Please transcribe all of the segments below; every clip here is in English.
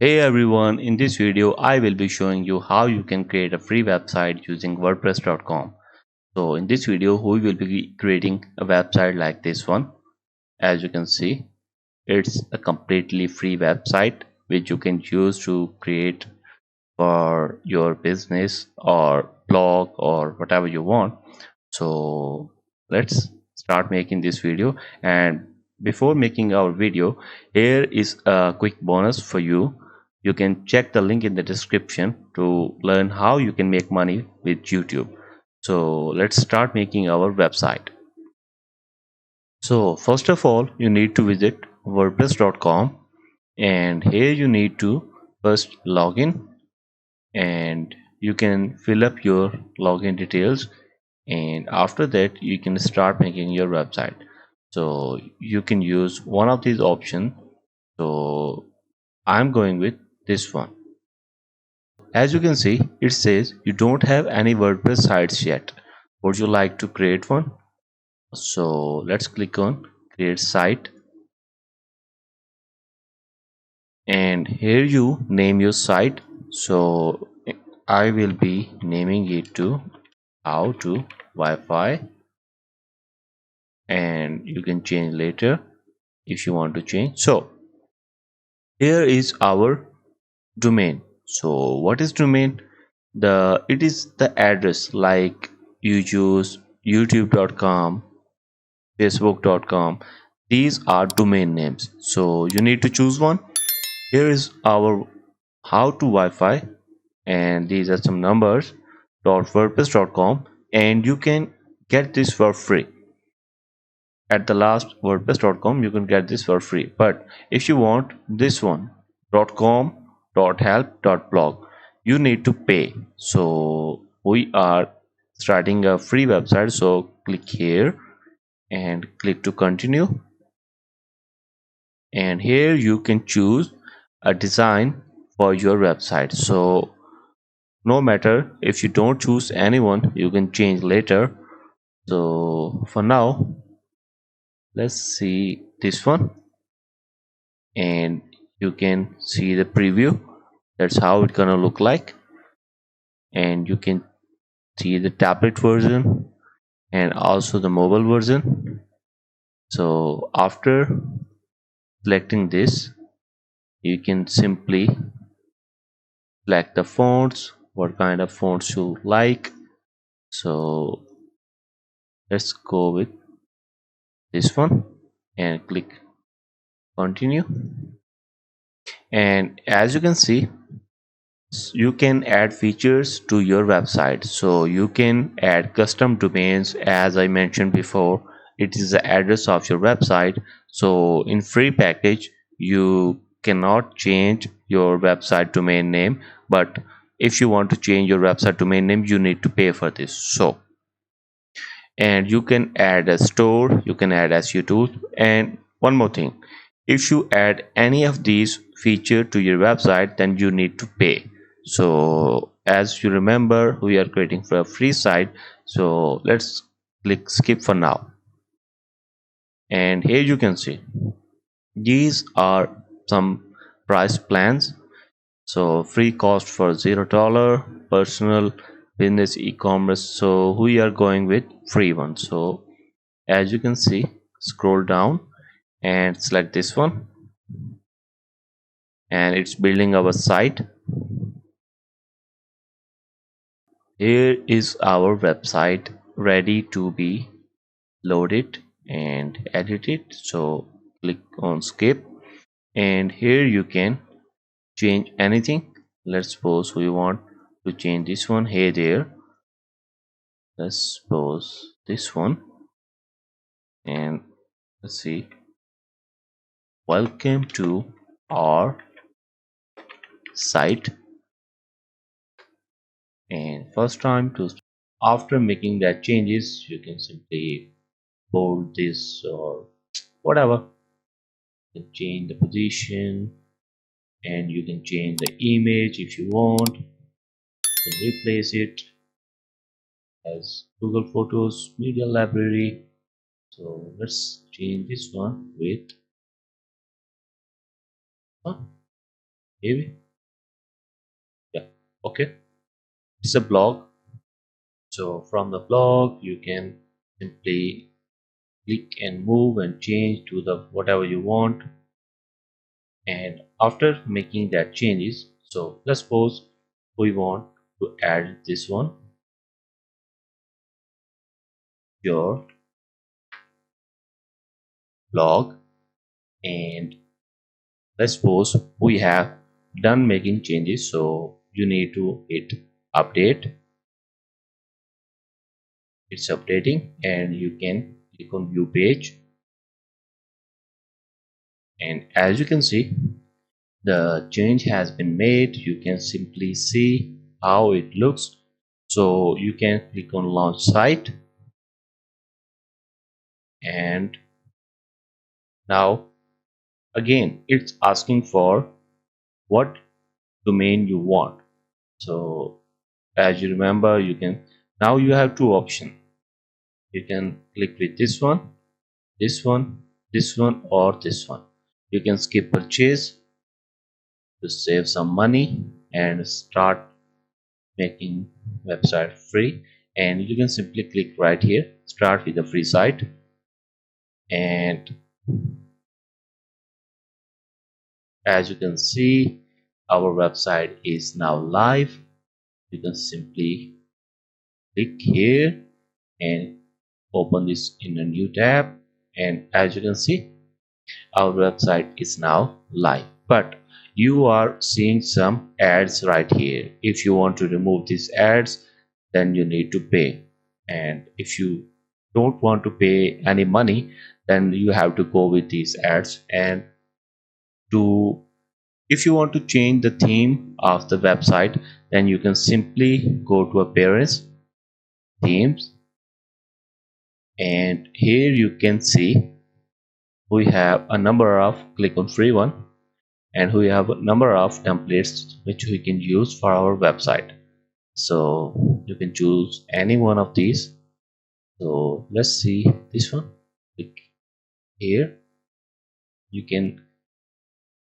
Hey everyone, in this video I will be showing you how you can create a free website using WordPress.com. So in this video we will be creating a website like this one. As you can see, it's a completely free website which you can use to create for your business or blog or whatever you want. So let's start making this video. And before making our video, here is a quick bonus for you. You can check the link in the description to learn how you can make money with YouTube. So let's start making our website. So first of all, you need to visit wordpress.com, and here you need to first log in, and you can fill up your login details, and after that you can start making your website. So you can use one of these options. So I'm going with this one. As you can see, it says you don't have any WordPress sites yet. Would you like to create one? So let's click on create site, and here you name your site. So I will be naming it to how to Wi-Fi, and you can change later if you want to change. So here is our domain. So what is domain? It is the address, like you use youtube.com, facebook.com. These are domain names, so you need to choose one. Here is our how to Wi-Fi, and these are some numbers .wordpress.com, and you can get this for free. At the last wordpress.com you can get this for free, but if you want this one .com, .help, .blog, you need to pay. So we are starting a free website, so click here and click to continue, and here you can choose a design for your website. So no matter if you don't choose anyone, you can change later. So for now, let's see this one, and you can see the preview. That's how it's gonna look like, and you can see the tablet version and also the mobile version. So after selecting this, you can simply select the fonts, what kind of fonts you like. So let's go with this one and click continue, and as you can see, you can add features to your website. So you can add custom domains. As I mentioned before, it is the address of your website. So in free package you cannot change your website domain name, but if you want to change your website domain name, you need to pay for this. So, and you can add a store, you can add SEO tools, and one more thing, if you add any of these feature to your website, then you need to pay. So as you remember, we are creating for a free site, so let's click skip for now, and here you can see these are some price plans. So free cost for $0, personal, business, e-commerce. So we are going with free one. So as you can see, scroll down and select this one, and it's building our site. Here is our website ready to be loaded and edited. So click on skip, and here you can change anything. Let's suppose we want to change this one. Hey there, let's suppose this one, and let's see, welcome to our site, and first time to. After making that changes, you can simply bold this or whatever. You can change the position, and you can change the image if you want. You can replace it as Google Photos Media Library. So let's change this one with Maybe, yeah, okay. It's a blog. So from the blog, you can simply click and move and change to the whatever you want. And after making that changes, so let's suppose we want to add this one, your blog, and let's suppose we have done making changes. So you need to hit update. It's updating, and you can click on view page. And as you can see, the change has been made. You can simply see how it looks. So you can click on launch site, and now again it's asking for what domain you want. So as you remember, you can, now you have two options. You can click with this one, this one, this one, or this one. You can skip purchase to save some money and start making website free. And you can simply click right here, start with a free site. And as you can see, our website is now live. You can simply click here and open this in a new tab. And as you can see, our website is now live, but you are seeing some ads right here. If you want to remove these ads, then you need to pay. And if you don't want to pay any money, then you have to go with these ads. And to, if you want to change the theme of the website, then you can simply go to appearance, themes, and here you can see we have a number of, click on free one, and we have a number of templates which we can use for our website. So you can choose any one of these. So let's see this one. Click here, you can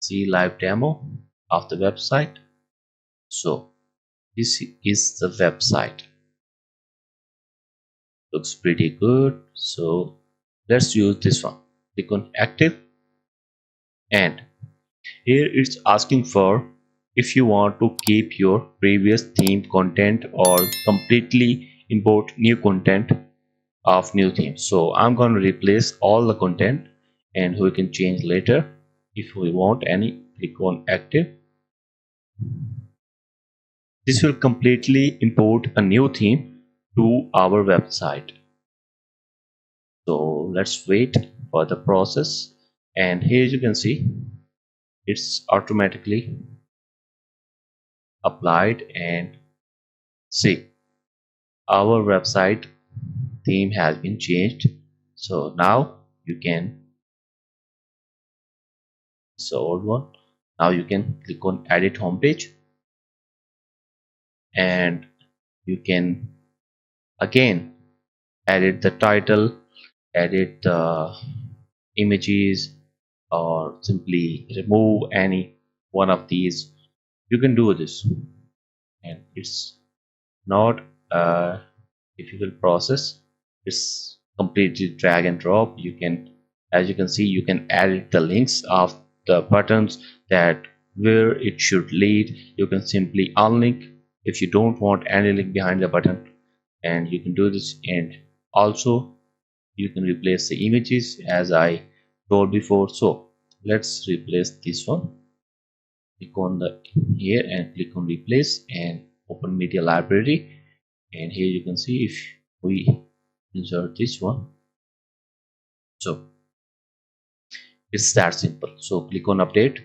see live demo of the website. So this is the website, looks pretty good. So let's use this one. Click on active, and here it's asking for if you want to keep your previous theme content or completely import new content of new theme. So I'm going to replace all the content, and we can change later if we want any. Click on active. This will completely import a new theme to our website. So let's wait for the process, and here you can see it's automatically applied. And see, our website theme has been changed. So now you can, it's the old one. Now you can click on edit homepage, and you can again edit the title, edit the images, or simply remove any one of these. You can do this, and it's not a difficult process. It's completely drag and drop. You can, as you can see, you can edit the links of the buttons, that where it should lead. You can simply unlink if you don't want any link behind the button, and you can do this. And also you can replace the images as I told before. So let's replace this one. Click on the here and click on replace and open media library. And here you can see if we insert this one. So it's that simple. So click on update,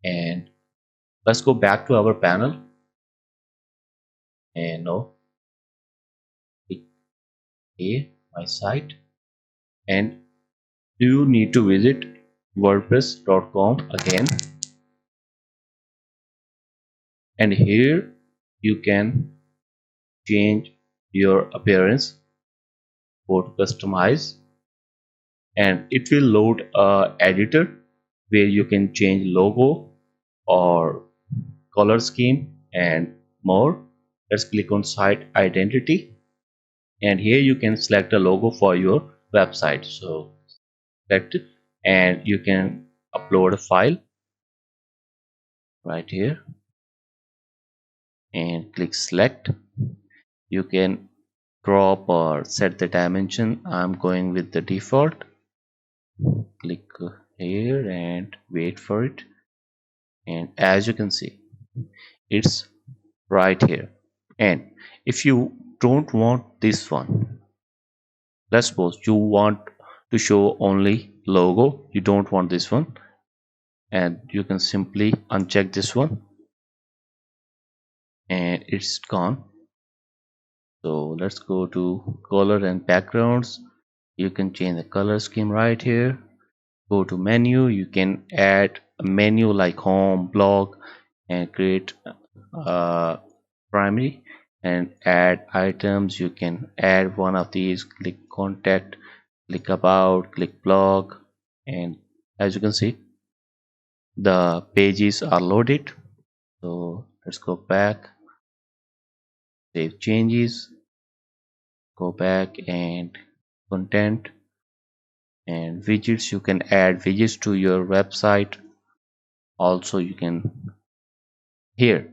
and let's go back to our panel. And now click here, my site, and you need to visit wordpress.com again. And here you can change your appearance, go to customize, and it will load a editor where you can change logo, or color scheme and more. Let's click on site identity, and here you can select a logo for your website. So select it, and you can upload a file right here and click select. You can crop or set the dimension. I'm going with the default. Click here and wait for it, and as you can see, it's right here. And if you don't want this one, let's suppose you want to show only logo, you don't want this one, and you can simply uncheck this one and it's gone. So let's go to color and backgrounds. You can change the color scheme right here. Go to menu, you can add a menu like home, blog, and create primary and add items. You can add one of these, click contact, click about, click blog, and as you can see, the pages are loaded. So let's go back, save changes, go back and content and widgets. You can add widgets to your website. Also you can here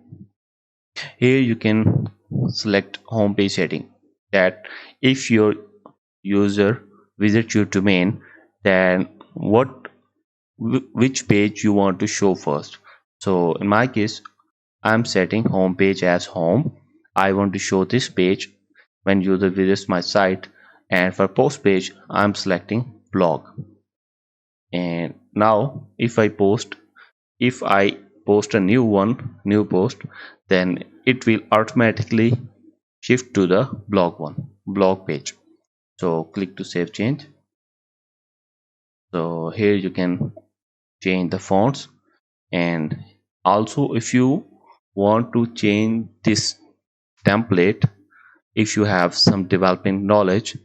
you can select home page setting, that if your user visits your domain, then which page you want to show first. So in my case, I'm setting home page as home. I want to show this page when user visits my site, and for post page I'm selecting blog. And now if I post a new post, then it will automatically shift to the blog page. So click to save change. So here you can change the fonts, and also if you want to change this template, if you have some developing knowledge,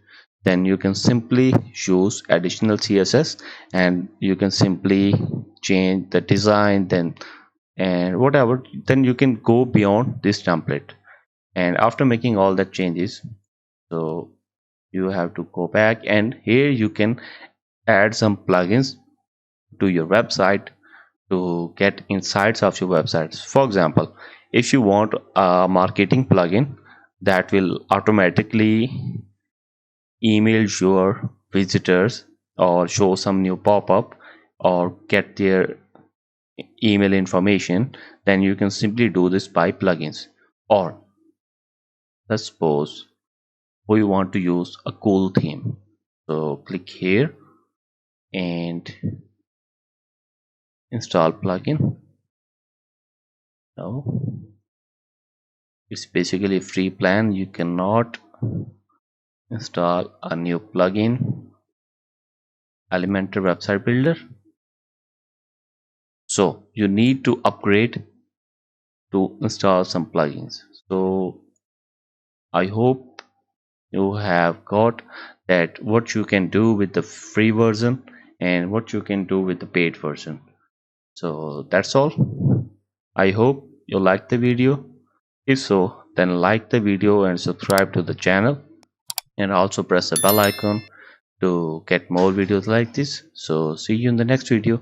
then you can simply choose additional css and you can simply change the design then and whatever, then you can go beyond this template. And after making all the changes, so you have to go back, and here you can add some plugins to your website to get insights of your websites. For example, if you want a marketing plugin that will automatically email your visitors or show some new pop-up or get their email information, then you can simply do this by plugins. Or let's suppose we want to use a cool theme, so click here and install plugin. Now it's basically a free plan, you cannot install a new plugin, Elementor website builder. So you need to upgrade to install some plugins. So I hope you have got that what you can do with the free version and what you can do with the paid version. So that's all. I hope you liked the video. If so, then like the video and subscribe to the channel, and also press the bell icon to get more videos like this. So see you in the next video.